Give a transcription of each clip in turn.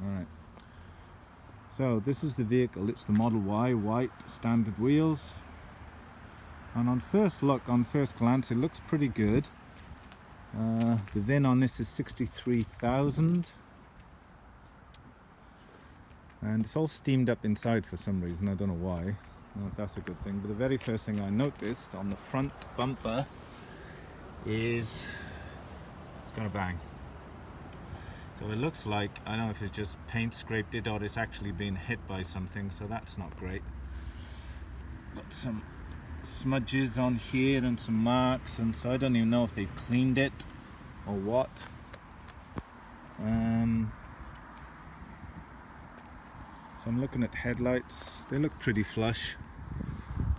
Alright. So this is the vehicle. It's the Model Y, white, standard wheels. And on first look, on first glance, it looks pretty good. The VIN on this is 63,000. And it's all steamed up inside for some reason. I don't know why. I don't know if that's a good thing. But the very first thing I noticed on the front bumper is it's gonna bang. So it looks like, I don't know if it's just paint scraped it or it's actually been hit by something, so that's not great. Got some smudges on here and some marks, and so I don't even know if they've cleaned it or what. So I'm looking at headlights. They look pretty flush.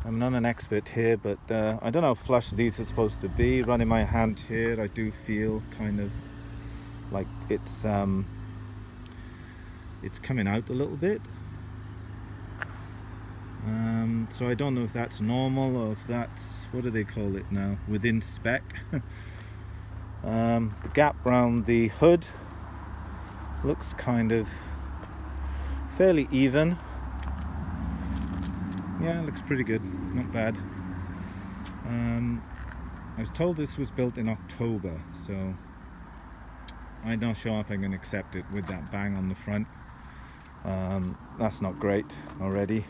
I'm not an expert here, but I don't know how flush these are supposed to be. Running my hand here, I do feel kind of like it's coming out a little bit. So I don't know if that's normal or if that's, what do they call it now, within spec. The gap around the hood looks kind of fairly even. Yeah, it looks pretty good, not bad. I was told this was built in October, so I'm not sure if I can accept it with that bang on the front. That's not great already.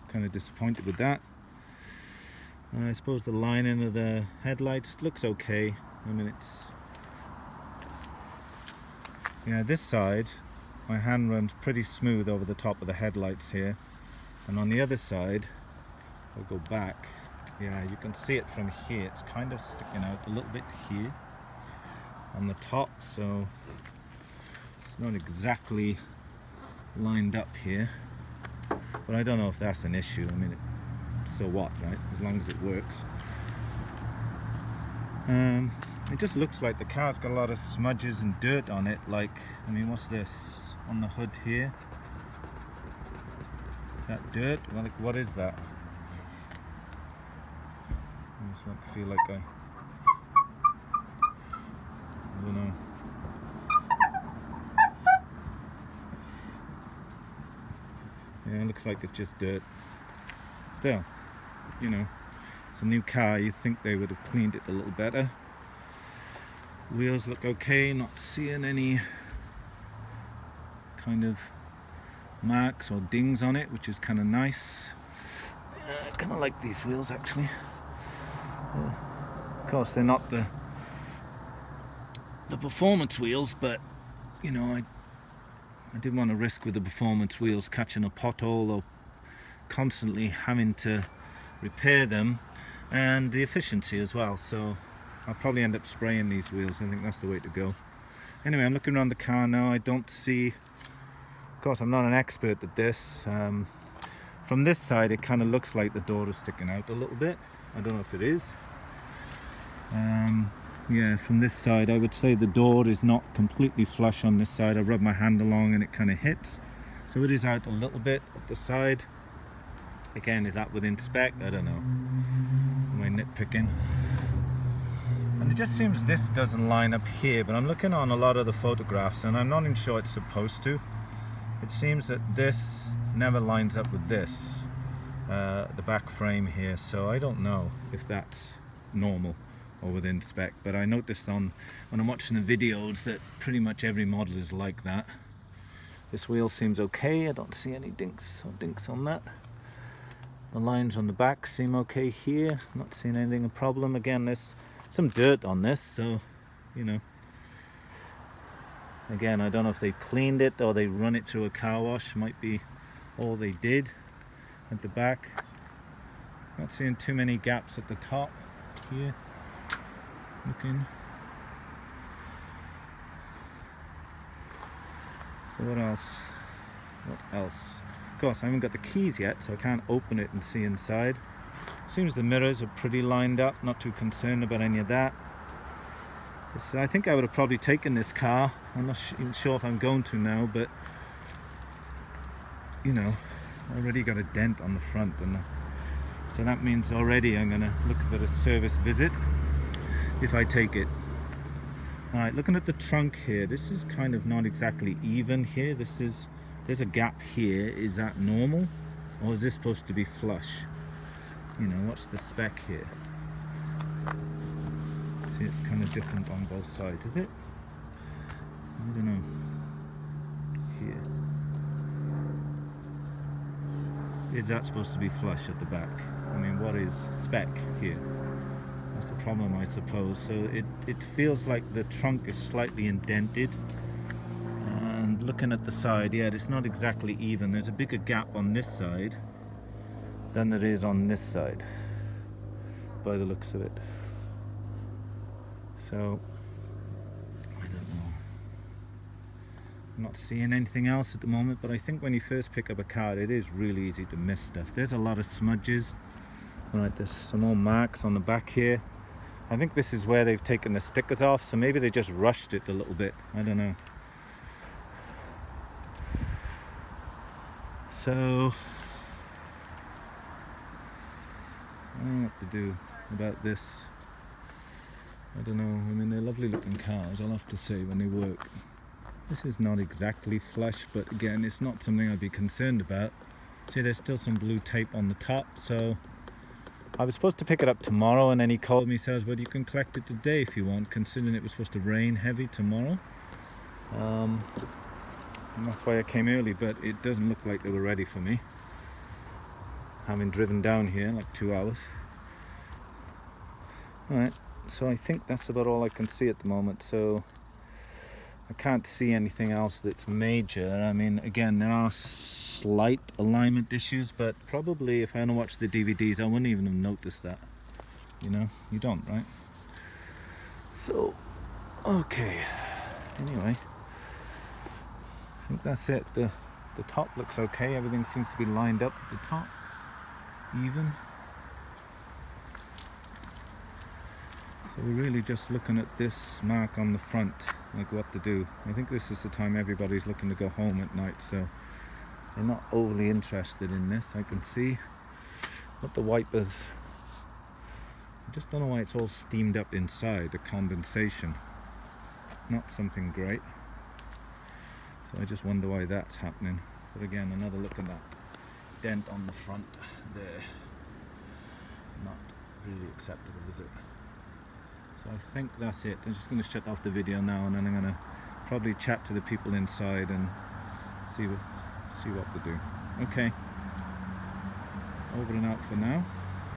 Kind of disappointed with that. I suppose the lining of the headlights looks okay. I mean, it's, yeah, this side my hand runs pretty smooth over the top of the headlights here, and on the other side, I'll go back. Yeah, you can see it from here. It's kind of sticking out a little bit here on the top, so it's not exactly lined up here, but I don't know if that's an issue. I mean, so what, right? As long as it works. It just looks like the car's got a lot of smudges and dirt on it. Like, I mean, what's this on the hood here? Is that dirt? Well, like, what is that? I just like feel like I don't know. Yeah, it looks like it's just dirt. Still, you know, it's a new car. You'd think they would have cleaned it a little better. Wheels look okay, not seeing any kind of marks or dings on it, which is kind of nice. I kind of like these wheels actually. Of course, they're not the performance wheels, but you know, I didn't want to risk with the performance wheels catching a pothole or constantly having to repair them, and the efficiency as well. So I'll probably end up spraying these wheels. I think that's the way to go. Anyway, I'm looking around the car now. I don't see, of course I'm not an expert at this. From this side it kind of looks like the door is sticking out a little bit. I don't know if it is. Yeah, from this side I would say the door is not completely flush on this side. I rub my hand along and it kind of hits. So it is out a little bit at the side. Again, is that within spec? I don't know. Am I nitpicking? And it just seems this doesn't line up here, but I'm looking on a lot of the photographs and I'm not even sure it's supposed to. It seems that this never lines up with this, the back frame here, so I don't know if that's normal or within spec, but I noticed when I'm watching the videos that pretty much every model is like that. This wheel seems okay. I don't see any dinks on that. The lines on the back seem okay here. Not seeing anything a problem. Again, there's some dirt on this, so you know. Again, I don't know if they cleaned it or they run it through a car wash. Might be all they did at the back. Not seeing too many gaps at the top here. Looking. So what else? Of course, I haven't got the keys yet, so I can't open it and see inside. Seems the mirrors are pretty lined up. Not too concerned about any of that. I think I would have probably taken this car. I'm not even sure if I'm going to now, but you know, I already got a dent on the front, and so that means already I'm gonna look for a service visit if I take it. Alright, looking at the trunk here, this is kind of not exactly even here. There's a gap here. Is that normal? Or is this supposed to be flush? You know, what's the spec here? See, it's kind of different on both sides, is it? I don't know. Here. Is that supposed to be flush at the back? I mean, what is spec here? That's the problem, I suppose. So it feels like the trunk is slightly indented. And looking at the side, yeah, it's not exactly even. There's a bigger gap on this side than there is on this side, by the looks of it. So, I don't know. I'm not seeing anything else at the moment, but I think when you first pick up a car, it is really easy to miss stuff. There's a lot of smudges. Right, there's some more marks on the back here. I think this is where they've taken the stickers off, so maybe they just rushed it a little bit. I don't know. So, I don't know what to do about this. I don't know. I mean, they're lovely looking cars, I'll have to say, when they work. This is not exactly flush, but again, it's not something I'd be concerned about. See, there's still some blue tape on the top, so I was supposed to pick it up tomorrow, and then he called me, says, well, you can collect it today if you want, considering it was supposed to rain heavy tomorrow. And that's why I came early, but it doesn't look like they were ready for me, having driven down here like 2 hours. Alright, so I think that's about all I can see at the moment, so I can't see anything else that's major. I mean, again, there are slight alignment issues, but probably if I hadn't watched the DVDs, I wouldn't even have noticed that. You know, you don't, right? So, okay. Anyway, I think that's it. The top looks okay. Everything seems to be lined up at the top, even. So we're really just looking at this mark on the front, like what to do. I think this is the time everybody's looking to go home at night, so they're not overly interested in this, I can see. But the wipers, I just don't know why it's all steamed up inside, the condensation. Not something great. So I just wonder why that's happening. But again, another look at that dent on the front there. Not really acceptable, is it? So I think that's it. I'm just going to shut off the video now, and then I'm going to probably chat to the people inside and see what to do. Okay, over and out for now.